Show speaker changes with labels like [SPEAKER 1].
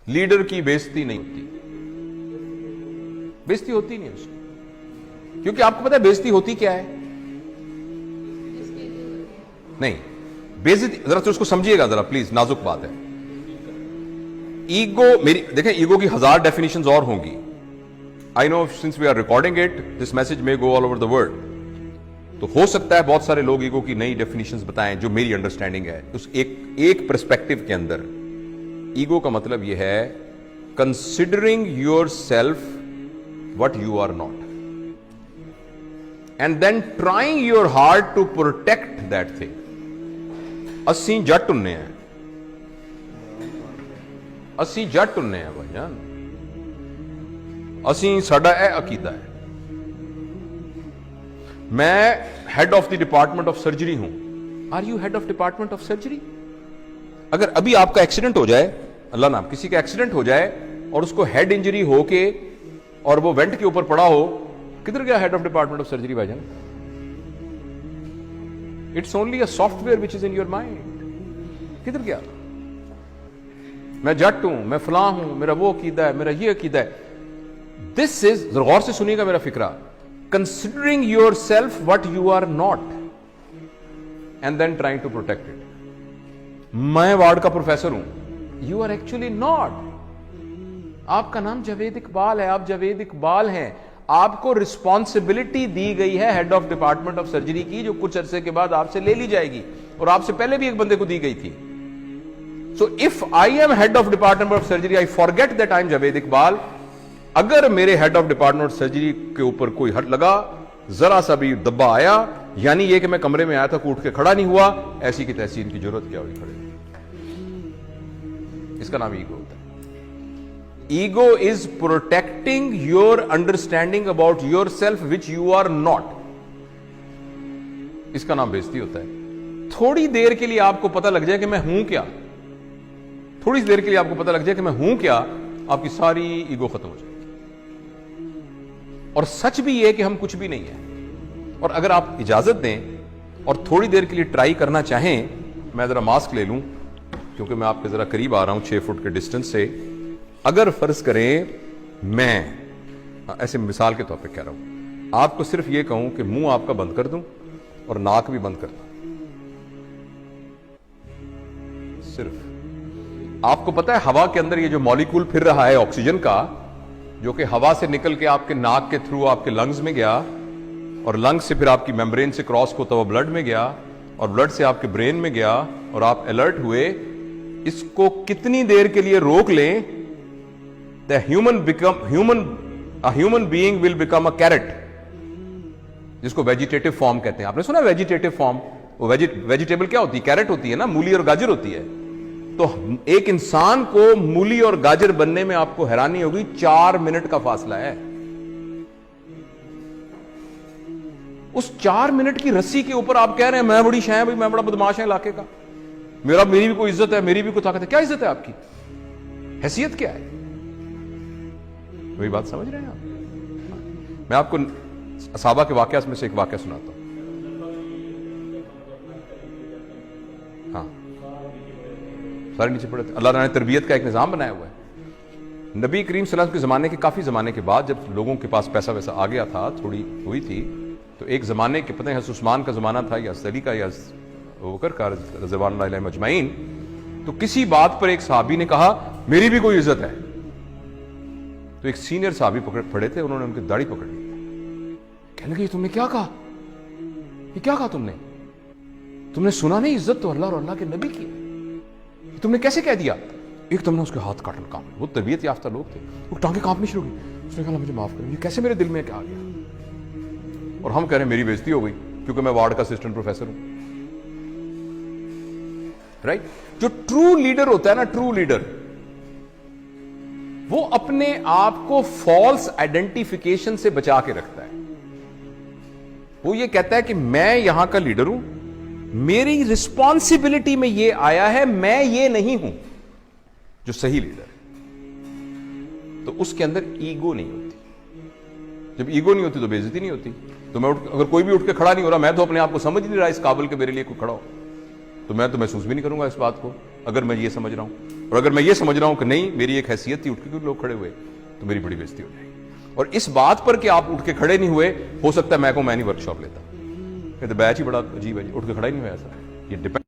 [SPEAKER 1] Leader کی بےزتی نہیں ہوتی، بےزتی ہوتی نہیں اس کی، کیونکہ آپ کو پتا ہے بےزتی ہوتی کیا ہے؟ نہیں، بےزتی ذرا تو اس کو سمجھیے گا ذرا پلیز، نازک بات ہے. ایگو، میری دیکھیں ایگو کی 1000 ڈیفینیشنز اور ہوں گی. I know since we are recording it, this message may go all over the world. تو ہو سکتا ہے بہت سارے لوگ ایگو کی نئی ڈیفینیشنز بتائیں جو میری انڈرسٹینڈنگ ہے. اس ایک پرسپیکٹو کے اندر ایگو کا مطلب یہ ہے considering yourself what you are not and then trying your hard to protect that thing. ਅਸੀਂ ਜੱਟ ਹੁੰਨੇ ਆ، ਅਸੀਂ ਜੱਟ ਹੁੰਨੇ ਆ ਭਾਈ ਜਾਨ، ਅਸੀਂ ਸਾਡਾ ਇਹ ਅਕੀਦਾ ਹੈ. میں head of the department of surgery ہوں. Are you head of department of surgery? اگر ابھی آپ کا ایکسیڈنٹ ہو جائے، اللہ نام کسی کا ایکسیڈنٹ ہو جائے اور اس کو ہیڈ انجری ہو کے اور وہ وینٹ کے اوپر پڑا ہو، کدھر گیا head of department of surgery بھائی جان؟ It's only a software which is in your mind. کدھر گیا؟ میں جٹ ہوں، میں فلاں ہوں، میرا وہ عقیدہ ہے، میرا یہ عقیدہ ہے. دس از، غور سے سنیے گا میرا فکرہ، considering yourself what you are not and then trying to protect it. میں وارڈ کا پروفیسر ہوں، you are actually not. آپ کا نام جاوید اقبال ہے، آپ جاوید اقبال ہیں. آپ کو رسپانسبلٹی دی گئی ہے head of department of surgery کی، جو کچھ عرصے کے بعد آپ سے لے لی جائے گی، اور آپ سے پہلے بھی ایک بندے کو دی گئی تھی. So if I am head of department of surgery, I forget that I am Javed Iqbal. اگر میرے ہیڈ آف ڈپارٹمنٹ سرجری کے اوپر کوئی ہٹ لگا، ذرا سا بھی دبا آیا، یعنی یہ کہ میں کمرے میں آیا تھا، اٹھ کے کھڑا نہیں ہوا، ایسی کی تیسی ان کی ضرورت کیا ہوئی کھڑے. اس کا نام ایگو ہوتا ہے. Ego is protecting your understanding about yourself which you are not. اس کا نام بےزتی ہوتا ہے. تھوڑی دیر کے لیے آپ کو پتہ لگ جائے کہ میں ہوں کیا، تھوڑی دیر کے لیے آپ کو پتہ لگ جائے کہ میں ہوں کیا، آپ کی ساری ایگو ختم ہو جائے. اور سچ بھی یہ کہ ہم کچھ بھی نہیں ہیں. اور اگر آپ اجازت دیں اور تھوڑی دیر کے لیے ٹرائی کرنا چاہیں، میں ذرا ماسک لے لوں کیونکہ میں آپ کے ذرا قریب آ رہا ہوں 6 فٹ کے ڈسٹنس سے. اگر فرض کریں میں ایسے مثال کے طور پہ کہہ رہا ہوں، آپ کو صرف یہ کہوں کہ منہ آپ کا بند کر دوں اور ناک بھی بند کر دوں، صرف آپ کو پتا ہے ہوا کے اندر یہ جو مالیکول پھر رہا ہے آکسیجن کا، جو کہ ہوا سے نکل کے آپ کے ناک کے تھرو آپ کے لنگز میں گیا، اور لنگز سے پھر آپ کی میمبرین سے کراس ہوتا ہوا بلڈ میں گیا، اور بلڈ سے آپ کے برین میں گیا، اور آپ الرٹ ہوئے. اس کو کتنی دیر کے لیے روک لیں، the human being will become a carrot، جس کو ویجیٹیٹو فارم کہتے ہیں. آپ نے سنا ویجیٹیٹو فارم؟ وہ ویجیٹیبل کیا ہوتی ہے؟ کیرٹ ہوتی ہے نا، مولی اور گاجر ہوتی ہے. تو ایک انسان کو مولی اور گاجر بننے میں آپ کو حیرانی ہوگی 4 منٹ کا فاصلہ ہے. اس 4 منٹ کی رسی کے اوپر آپ کہہ رہے ہیں میں بڑی شے بھائی، میں بڑا بدماش ہے علاقے کا، میری بھی کوئی عزت ہے، میری بھی کوئی طاقت ہے. کیا عزت ہے آپ کی؟ حیثیت کیا ہے؟ وہی بات سمجھ رہے ہیں آپ؟ میں آپ کو صحابہ کے واقعات میں سے ایک واقعہ سناتا ہوں. ہاں، سارے نیچے پڑے تھے. اللہ تعالیٰ نے تربیت کا ایک نظام بنایا ہوا ہے. نبی کریم صلی اللہ علیہ وسلم کے زمانے کے کافی زمانے کے بعد جب لوگوں کے پاس پیسہ ویسا آ گیا تھا، تھوڑی ہوئی تھی، تو ایک زمانے کے پتہ ہے حضرت عثمان کا زمانہ تھا یا علی کا یا ابوبکر کا رضوان اللہ علیہم اجمعین. تو کسی بات پر ایک صحابی نے کہا میری بھی کوئی عزت ہے. تو ایک سینئر صحابی پڑے تھے، انہوں نے ان کی داڑھی پکڑ لی. کہنے لگے تم نے کیا کہا؟ یہ کیا کہا تم نے سنا نہیں؟ عزت تو اللہ اور اللہ کے نبی کی ہے، تم نے کیسے کہہ دیا؟ ایک تم نے اس کے ہاتھ کاٹ کام. وہ تربیت یافتہ لوگ تھے، وہ ٹانگیں کانپنی شروع ہوئی. اس نے کہا مجھے معاف کریں، یہ کیسے میرے دل میں کیا آ گیا؟ اور ہم کہہ رہے ہیں میری بےزتی ہو گئی کیونکہ میں وارڈ کا اسسٹنٹ پروفیسر ہوں. رائٹ؟ جو ٹرو لیڈر ہوتا ہے نا، ٹرو لیڈر، وہ اپنے آپ کو فالس آئیڈینٹیفیکیشن سے بچا کے رکھتا ہے. وہ یہ کہتا ہے کہ میں یہاں کا لیڈر ہوں، میری رسپانسبلٹی میں یہ آیا ہے، میں یہ نہیں ہوں. جو صحیح لیڈر ہے تو اس کے اندر ایگو نہیں ہوتی. جب ایگو نہیں ہوتی تو بےزتی نہیں ہوتی. تو میں اگر کوئی بھی اٹھ کے کھڑا نہیں ہو رہا، میں تو اپنے آپ کو سمجھ نہیں رہا اس قابل کہ میرے لیے کوئی کھڑا ہو، تو میں تو محسوس بھی نہیں کروں گا اس بات کو. اگر میں یہ سمجھ رہا ہوں، اور اگر میں یہ سمجھ رہا ہوں کہ نہیں میری ایک حیثیت تھی، اٹھ کے لوگ کھڑے ہوئے، تو میری بڑی بےزتی ہو جائے گی۔ اور اس بات پر کہ آپ اٹھ کے کھڑے نہیں ہوئے، ہو سکتا ہے میں نہیں ورک شاپ لیتا، کہ بیچ ہی بڑا عجیب ہے جی، اٹھ کے کھڑا ہی نہیں ہوا ایسا، یہ ڈیپینڈ